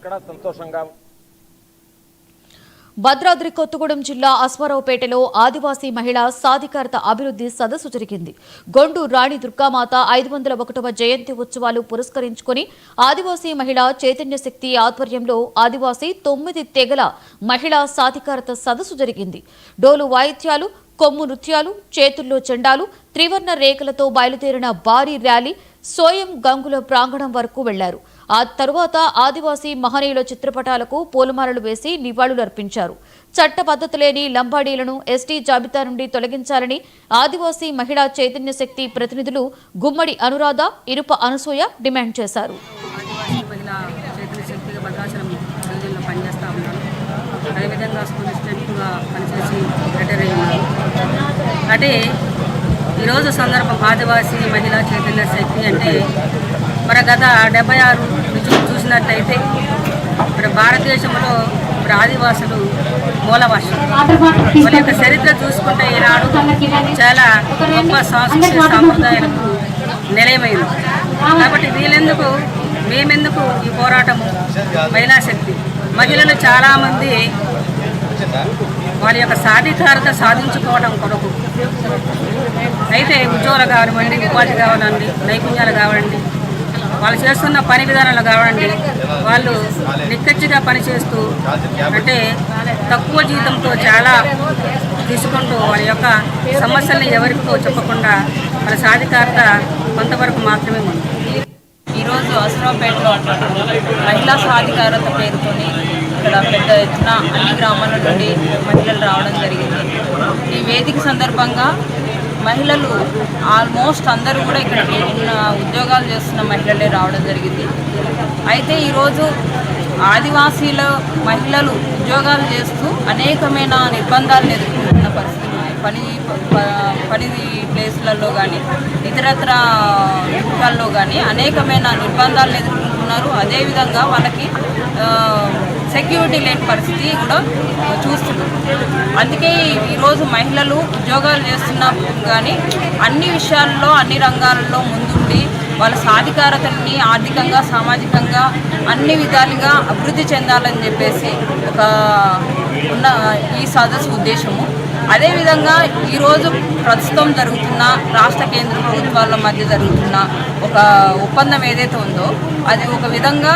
ఇక్కడ సంతోషంగా. భద్రాద్రి కొత్తగూడెం జిల్లా అశ్వారావుపేటలో ఆదివాసీ మహిళా సాధికారత అభివృద్ధి సదస్సు జరిగింది. గొండు రాణి దుర్గామాత 501వ జయంతి ఉత్సవాలు పురస్కరించుకుని ఆదివాసీ మహిళా చైతన్య శక్తి ఆధ్వర్యంలో ఆదివాసీ 9 తెగల మహిళా సాధికారత సదస్సు జరిగింది. డోలు వాయిద్యాలు, కొమ్ము నృత్యాలు, చేతుల్లో చెండాలు, త్రివర్ణ రేఖలతో బయలుదేరిన భారీ ర్యాలీ సోయం గంగుల ప్రాంగణం వరకు వెళ్లారు. ఆ తరువాత ఆదివాసీ మహనీయుల చిత్రపటాలకు పూలమాలలు వేసి నివాళులర్పించారు. చట్టబద్ధత లేని లంబాడీలను ఎస్టీ జాబితా నుండి తొలగించాలని ఆదివాసీ మహిళా చైతన్య శక్తి ప్రతినిధులు గుమ్మడి అనురాధ, ఇరుప అనసూయ డిమాండ్ చేశారు. అంటే ఈరోజు సందర్భం ఆదివాసీ మహిళా చైతన్య శక్తి అంటే మరి గత 76 నుంచి చూసినట్లయితే మరి భారతదేశంలో మరి ఆదివాసులు మూలవాసులు. వాళ్ళ యొక్క చరిత్ర చూసుకుంటే ఈనాడు చాలా గొప్ప సాంస్కృతిక సాంప్రదాయాలకు నిలయమైంది. కాబట్టి వీళ్ళెందుకు మేమెందుకు ఈ పోరాటము మహిళా శక్తి మహిళలు చాలామంది వాళ్ళ యొక్క సాధికారత సాధించుకోవడం కొరకు అయితే ఉద్యోగాలు కానివ్వండి, ఉపాధి కావాలండి, నైపుణ్యాలు కావాలండి, వాళ్ళు చేస్తున్న పని విధానాలు కావాలండి, వాళ్ళు నిక్కచ్చిగా పనిచేస్తూ అంటే తక్కువ జీతంతో చాలా తీసుకుంటూ వాళ్ళ యొక్క సమస్యల్ని ఎవరికో చెప్పకుండా వాళ్ళ సాధికారత కొంతవరకు మాత్రమే ఉంది. ఈరోజు అశ్వారావుపేటలో మహిళా సాధికారత పేరుతోని ఇక్కడ పెద్ద ఎత్తున అన్ని గ్రామాల నుండి మహిళలు రావడం జరిగింది. ఈ వేదిక సందర్భంగా మహిళలు ఆల్మోస్ట్ అందరూ కూడా ఇక్కడ ఉద్యోగాలు చేస్తున్న మహిళలే రావడం జరిగింది. అయితే ఈరోజు ఆదివాసీల మహిళలు ఉద్యోగాలు చేస్తూ అనేకమైన నిర్బంధాలను ఎదుర్కొంటున్న పరిస్థితి. పని ప్లేస్లలో కానీ ఇతరత్ర యుగాల్లో కానీ అనేకమైన నిర్బంధాలను ఎదుర్కొంటున్నారు. అదేవిధంగా వాళ్ళకి సెక్యూరిటీ లేని పరిస్థితి కూడా చూస్తున్నారు. అందుకే ఈరోజు మహిళలు ఉద్యోగాలు చేస్తున్నా కానీ అన్ని విషయాల్లో అన్ని రంగాలలో ముందుండి వాళ్ళ సాధికారతని ఆర్థికంగా సామాజికంగా అన్ని విధాలుగా అభివృద్ధి చెందాలని చెప్పేసి ఉన్న ఈ సదస్సు ఉద్దేశము. అదేవిధంగా ఈరోజు ప్రస్తుతం జరుగుతున్న రాష్ట్ర కేంద్ర ప్రభుత్వాల మధ్య జరుగుతున్న ఒక ఒప్పందం ఏదైతే ఉందో అది ఒక విధంగా